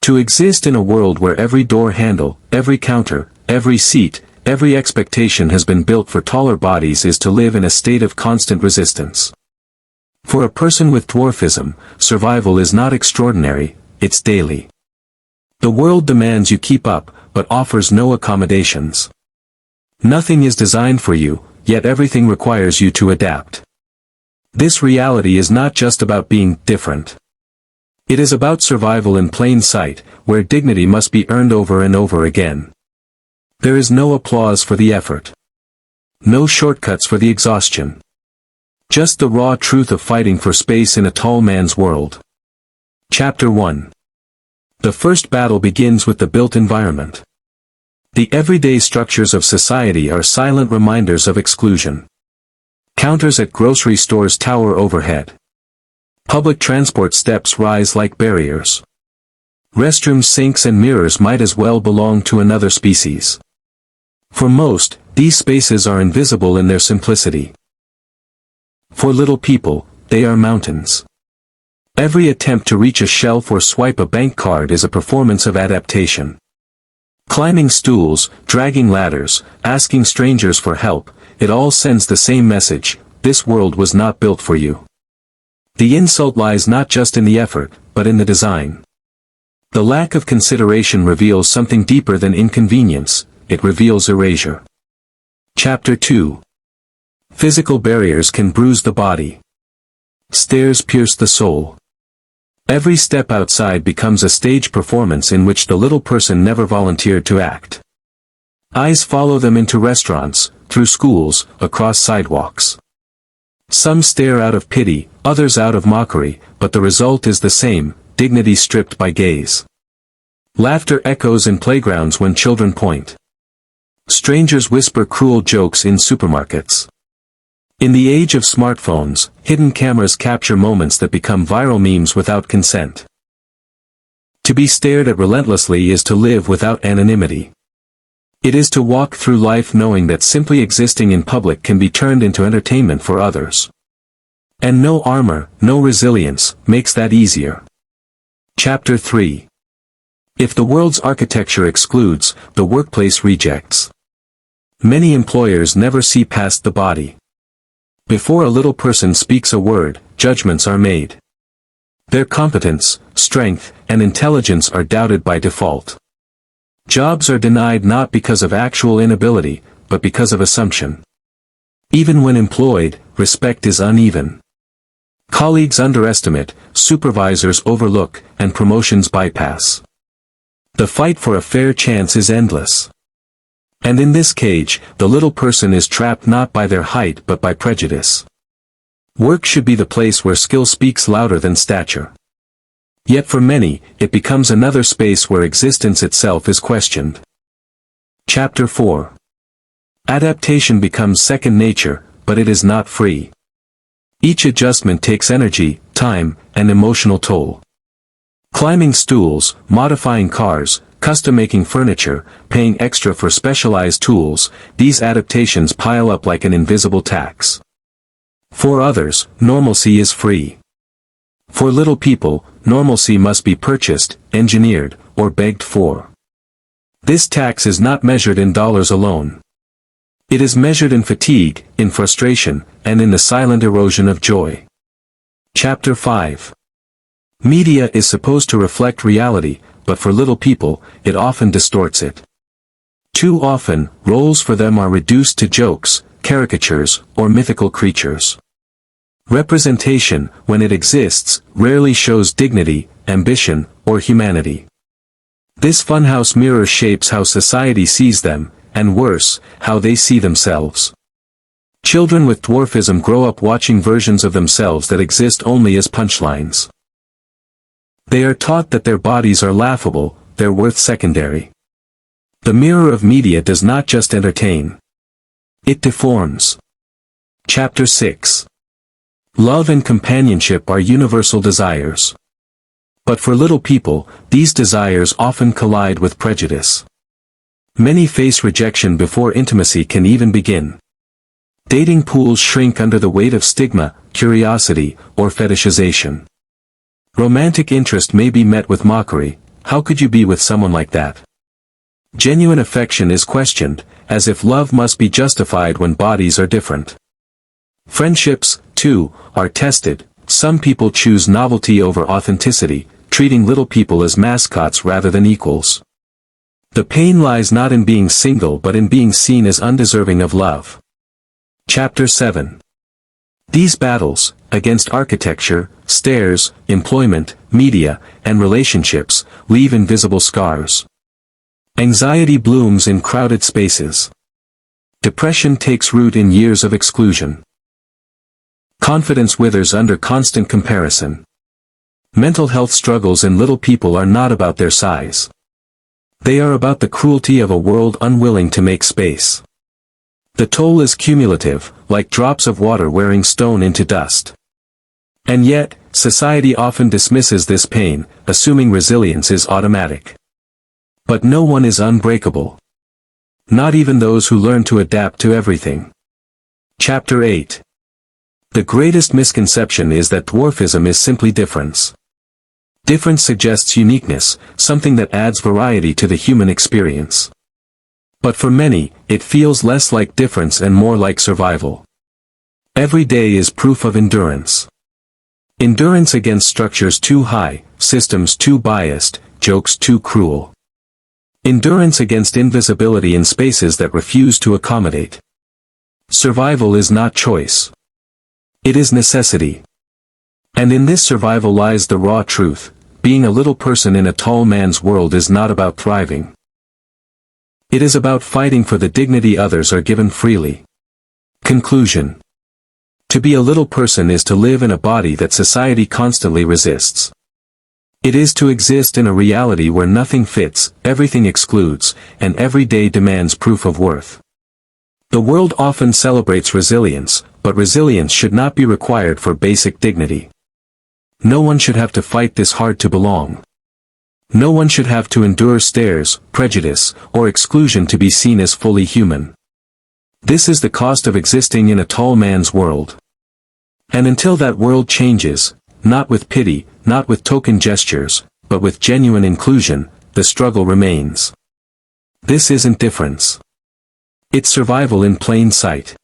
To exist in a world where every door handle, every counter, every seat, every expectation has been built for taller bodies is to live in a state of constant resistance. For a person with dwarfism, survival is not extraordinary, it's daily. The world demands you keep up, but offers no accommodations. Nothing is designed for you, yet everything requires you to adapt. This reality is not just about being different. It is about survival in plain sight, where dignity must be earned over and over again. There is no applause for the effort. No shortcuts for the exhaustion. Just the raw truth of fighting for space in a tall man's world. Chapter 1. The first battle begins with the built environment. The everyday structures of society are silent reminders of exclusion. Counters at grocery stores tower overhead. Public transport steps rise like barriers. Restroom sinks and mirrors might as well belong to another species. For most, these spaces are invisible in their simplicity. For little people, they are mountains. Every attempt to reach a shelf or swipe a bank card is a performance of adaptation. Climbing stools, dragging ladders, asking strangers for help, it all sends the same message: this world was not built for you. The insult lies not just in the effort, but in the design. The lack of consideration reveals something deeper than inconvenience, it reveals erasure. Chapter 2. Physical barriers can bruise the body. Stairs pierce the soul. Every step outside becomes a stage performance in which the little person never volunteered to act. Eyes follow them into restaurants, through schools, across sidewalks. Some stare out of pity, others out of mockery, but the result is the same: dignity stripped by gaze. Laughter echoes in playgrounds when children point. Strangers whisper cruel jokes in supermarkets. In the age of smartphones, hidden cameras capture moments that become viral memes without consent. To be stared at relentlessly is to live without anonymity. It is to walk through life knowing that simply existing in public can be turned into entertainment for others. And no armor, no resilience, makes that easier. Chapter 3. If the world's architecture excludes, the workplace rejects. Many employers never see past the body. Before a little person speaks a word, judgments are made. Their competence, strength, and intelligence are doubted by default. Jobs are denied not because of actual inability, but because of assumption. Even when employed, respect is uneven. Colleagues underestimate, supervisors overlook, and promotions bypass. The fight for a fair chance is endless. And in this cage, the little person is trapped not by their height but by prejudice. Work should be the place where skill speaks louder than stature. Yet for many, it becomes another space where existence itself is questioned. Chapter 4. Adaptation becomes second nature, but it is not free. Each adjustment takes energy, time, and emotional toll. Climbing stools, modifying cars, custom-making furniture, paying extra for specialized tools, these adaptations pile up like an invisible tax. For others, normalcy is free. For little people, normalcy must be purchased, engineered, or begged for. This tax is not measured in dollars alone. It is measured in fatigue, in frustration, and in the silent erosion of joy. Chapter 5. Media is supposed to reflect reality, but for little people, it often distorts it. Too often, roles for them are reduced to jokes, caricatures, or mythical creatures. Representation, when it exists, rarely shows dignity, ambition, or humanity. This funhouse mirror shapes how society sees them, and worse, how they see themselves. Children with dwarfism grow up watching versions of themselves that exist only as punchlines. They are taught that their bodies are laughable, their worth secondary. The mirror of media does not just entertain. It deforms. Chapter 6. Love and companionship are universal desires. But for little people, these desires often collide with prejudice. Many face rejection before intimacy can even begin. Dating pools shrink under the weight of stigma, curiosity, or fetishization. Romantic interest may be met with mockery, How could you be with someone like that? Genuine affection is questioned, as if love must be justified when bodies are different. Friendships, too, are tested. Some people choose novelty over authenticity, treating little people as mascots rather than equals. The pain lies not in being single but in being seen as undeserving of love. Chapter 7. These battles, against architecture, stairs, employment, media, and relationships, leave invisible scars. Anxiety blooms in crowded spaces. Depression takes root in years of exclusion. Confidence withers under constant comparison. Mental health struggles in little people are not about their size. They are about the cruelty of a world unwilling to make space. The toll is cumulative, like drops of water wearing stone into dust. And yet, society often dismisses this pain, assuming resilience is automatic. But no one is unbreakable. Not even those who learn to adapt to everything. Chapter 8. The greatest misconception is that dwarfism is simply difference. Difference suggests uniqueness, something that adds variety to the human experience. But for many, it feels less like difference and more like survival. Every day is proof of endurance. Endurance against structures too high, systems too biased, jokes too cruel. Endurance against invisibility in spaces that refuse to accommodate. Survival is not choice. It is necessity. And in this survival lies the raw truth: being a little person in a tall man's world is not about thriving. It is about fighting for the dignity others are given freely. Conclusion. To be a little person is to live in a body that society constantly resists. It is to exist in a reality where nothing fits, everything excludes, and every day demands proof of worth. The world often celebrates resilience, but resilience should not be required for basic dignity. No one should have to fight this hard to belong. No one should have to endure stares, prejudice, or exclusion to be seen as fully human. This is the cost of existing in a tall man's world. And until that world changes, not with pity, not with token gestures, but with genuine inclusion, the struggle remains. This isn't difference. It's survival in plain sight.